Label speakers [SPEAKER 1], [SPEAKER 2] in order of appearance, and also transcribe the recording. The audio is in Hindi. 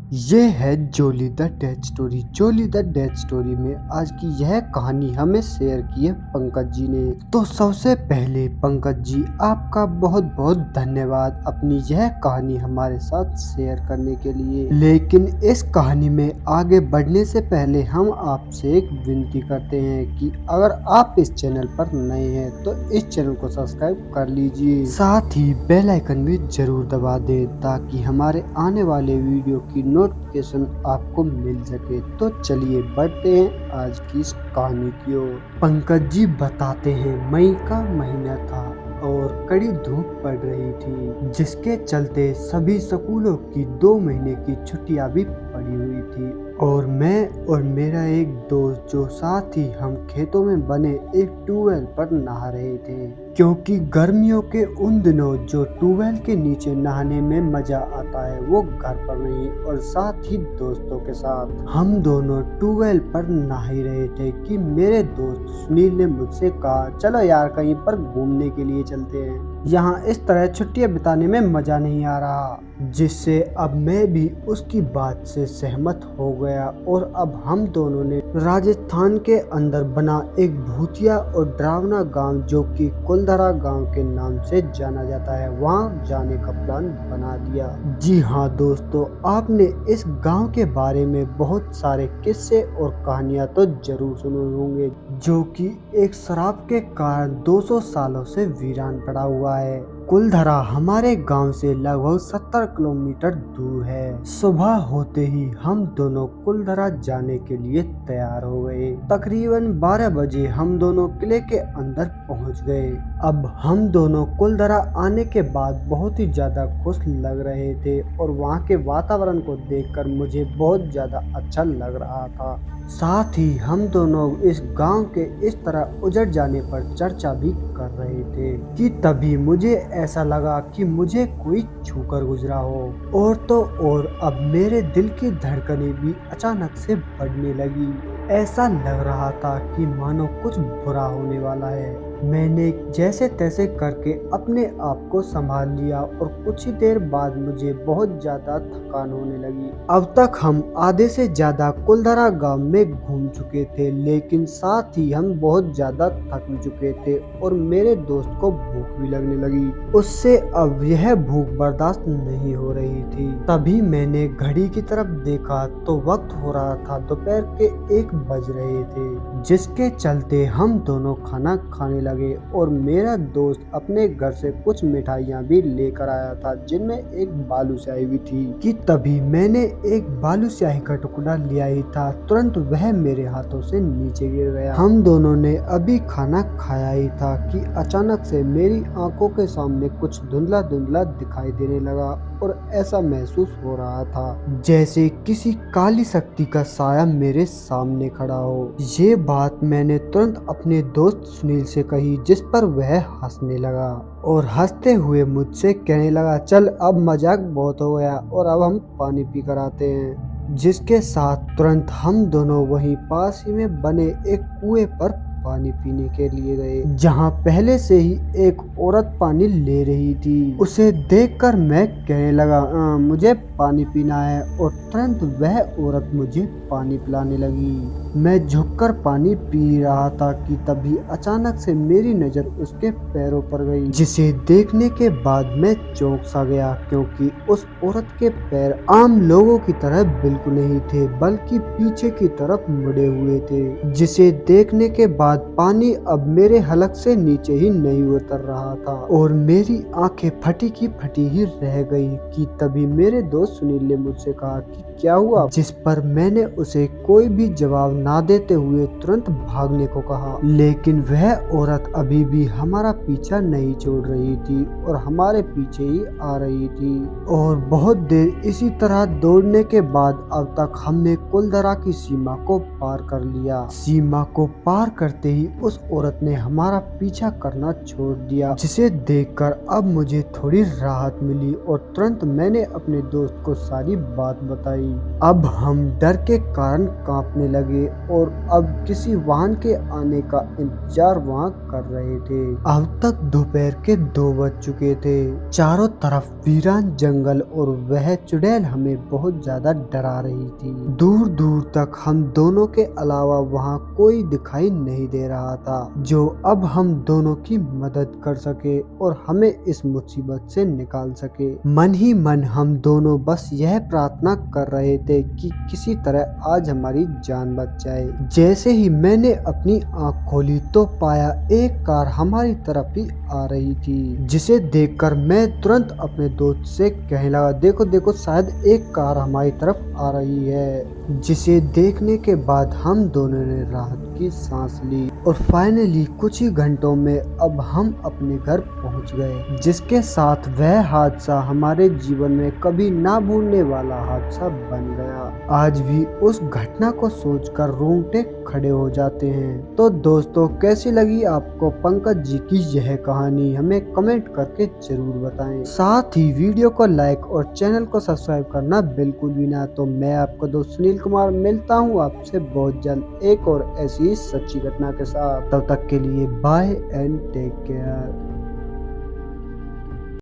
[SPEAKER 1] ये है Jolly the death story. Jolly the death story में आज की यह कहानी हमें शेयर की है पंकज जी ने। तो सबसे पहले पंकज जी आपका बहुत बहुत धन्यवाद अपनी यह कहानी हमारे साथ शेयर करने के लिए। लेकिन इस कहानी में आगे बढ़ने से पहले हम आपसे एक विनती करते हैं कि अगर आप इस चैनल पर नए हैं तो इस चैनल को सब्सक्राइब कर लीजिए, साथ ही बेल आइकन भी जरूर दबा दें ताकि हमारे आने वाले वीडियो की नोटिफिकेशन आपको मिल सके। तो चलिए बढ़ते हैं आज की इस कहानी की ओर। पंकज जी बताते हैं मई का महीना था और कड़ी धूप पड़ रही थी, जिसके चलते सभी स्कूलों की 2 महीने की छुट्टियां भी पड़ी हुई थी। और मैं और मेरा एक दोस्त जो साथ ही हम खेतों में बने एक ट्यूबवेल पर नहा रहे थे, क्योंकि गर्मियों के उन दिनों जो ट्यूबवेल के नीचे नहाने में मजा आता है वो घर पर नहीं और साथ ही दोस्तों के साथ। हम दोनों ट्यूबवेल पर नहा ही रहे थे कि मेरे दोस्त सुनील ने मुझसे कहा, चलो यार कहीं पर घूमने के लिए चलते हैं, यहाँ इस तरह छुट्टियां बिताने में मजा नहीं आ रहा। जिससे अब मैं भी उसकी बात से सहमत हो गया और अब हम दोनों ने राजस्थान के अंदर बना एक भूतिया और डरावना गांव जो कि कुलधरा गांव के नाम से जाना जाता है, वहां जाने का प्लान बना दिया। जी हाँ दोस्तों, आपने इस गांव के बारे में बहुत सारे किस्से और कहानियां तो जरूर सुने होंगे, जो कि एक शराब के कारण 200 सालों से वीरान पड़ा हुआ है। कुलधरा हमारे गांव से लगभग 70 किलोमीटर दूर है। सुबह होते ही हम दोनों कुलधरा जाने के लिए तैयार हो गए। तकरीबन 12 बजे हम दोनों किले के अंदर पहुंच गए। अब हम दोनों कुलधरा आने के बाद बहुत ही ज्यादा खुश लग रहे थे और वहां के वातावरण को देखकर मुझे बहुत ज्यादा अच्छा लग रहा था। साथ ही हम दोनों इस गांव के इस तरह उजड़ जाने पर चर्चा भी कर रहे थे कि तभी मुझे ऐसा लगा कि मुझे कोई छूकर गुजरा हो। और तो और अब मेरे दिल की धड़कनें भी अचानक से बढ़ने लगी। ऐसा लग रहा था कि मानो कुछ बुरा होने वाला है। मैंने जैसे तैसे करके अपने आप को संभाल लिया और कुछ ही देर बाद मुझे बहुत ज्यादा थकान होने लगी। अब तक हम आधे से ज्यादा कुलधरा गांव में घूम चुके थे, लेकिन साथ ही हम बहुत ज्यादा थक भी चुके थे और मेरे दोस्त को भूख भी लगने लगी। उससे अब यह भूख बर्दाश्त नहीं हो रही थी। तभी मैंने घड़ी की तरफ देखा तो वक्त हो रहा था दोपहर के 1 बज रहे थे, जिसके चलते हम दोनों खाना खाने लगे और मेरा दोस्त अपने घर से कुछ मिठाइयाँ भी लेकर आया था, जिनमें एक बालूशाही भी थी। कि तभी मैंने एक बालूशाही का टुकड़ा लिया ही था, तुरंत वह मेरे हाथों से नीचे गिर गया। हम दोनों ने अभी खाना खाया ही था कि अचानक से मेरी आंखों के सामने कुछ धुंधला धुंधला दिखाई देने लगा और ऐसा महसूस हो रहा था जैसे किसी काली शक्ति का साया मेरे सामने खड़ा हो। ये बात मैंने तुरंत अपने दोस्त सुनील से कही, जिस पर वह हंसने लगा और हंसते हुए मुझसे कहने लगा, चल अब मजाक बहुत हो गया और अब हम पानी पी कर आते हैं। जिसके साथ तुरंत हम दोनों वहीं पास ही में बने एक कुएं पर पानी पीने के लिए गए, जहां पहले से ही एक औरत पानी ले रही थी। उसे देखकर मैं कहने लगा, मुझे पानी पीना है, और तुरंत वह औरत मुझे पानी पिलाने लगी। मैं झुककर पानी पी रहा था कि तभी अचानक से मेरी नजर उसके पैरों पर गई, जिसे देखने के बाद मैं चौंक सा गया, क्योंकि उस औरत के पैर आम लोगों की तरह बिल्कुल नहीं थे, बल्कि पीछे की तरफ मुड़े हुए थे, जिसे देखने के बाद पानी अब मेरे हलक से नीचे ही नहीं उतर रहा था और मेरी आंखें फटी की फटी ही रह गई। कि तभी मेरे दोस्त सुनील ने मुझसे कहा कि क्या हुआ, जिस पर मैंने उसे कोई भी जवाब ना देते हुए तुरंत भागने को कहा। लेकिन वह औरत अभी भी हमारा पीछा नहीं छोड़ रही थी और हमारे पीछे ही आ रही थी और बहुत देर इसी तरह दौड़ने के बाद अब तक हमने कुलधरा की सीमा को पार कर लिया। सीमा को पार करते ही उस औरत ने हमारा पीछा करना छोड़ दिया, जिसे देखकर अब मुझे थोड़ी राहत मिली और तुरंत मैंने अपने दोस्त को सारी बात बताई। अब हम डर के कारण कांपने लगे और अब किसी वाहन के आने का इंतजार वहाँ कर रहे थे। अब तक दोपहर के 2 बज चुके थे। चारों तरफ वीरान जंगल और वह चुड़ैल हमें बहुत ज्यादा डरा रही थी। दूर दूर तक हम दोनों के अलावा वहाँ कोई दिखाई नहीं दे रहा था जो अब हम दोनों की मदद कर सके और हमें इस मुसीबत से निकाल सके। मन ही मन हम दोनों बस यह प्रार्थना कर रहे थे कि किसी तरह आज हमारी जान बच जाए। जैसे ही मैंने अपनी आंख खोली तो पाया एक कार हमारी तरफ ही आ रही थी, जिसे देखकर मैं तुरंत अपने दोस्त से कहने लगा, देखो देखो शायद एक कार हमारी तरफ आ रही है। जिसे देखने के बाद हम दोनों ने राहत की सांस ली और फाइनली कुछ ही घंटों में अब हम अपने घर पहुंच गए, जिसके साथ वह हादसा हमारे जीवन में कभी ना भूलने वाला हादसा बन गया। आज भी उस घटना को सोचकर रोंगटे खड़े हो जाते हैं। तो दोस्तों, कैसी लगी आपको पंकज जी की यह कहानी, हमें कमेंट करके जरूर बताएं। साथ ही वीडियो को लाइक और चैनल को सब्सक्राइब करना बिल्कुल भी ना। तो मैं आपको दोस्त सुनील कुमार मिलता हूँ आपसे बहुत जल्द एक और ऐसी ही सच्ची घटना के साथ। तब तक के लिए बाय एंड टेक केयर।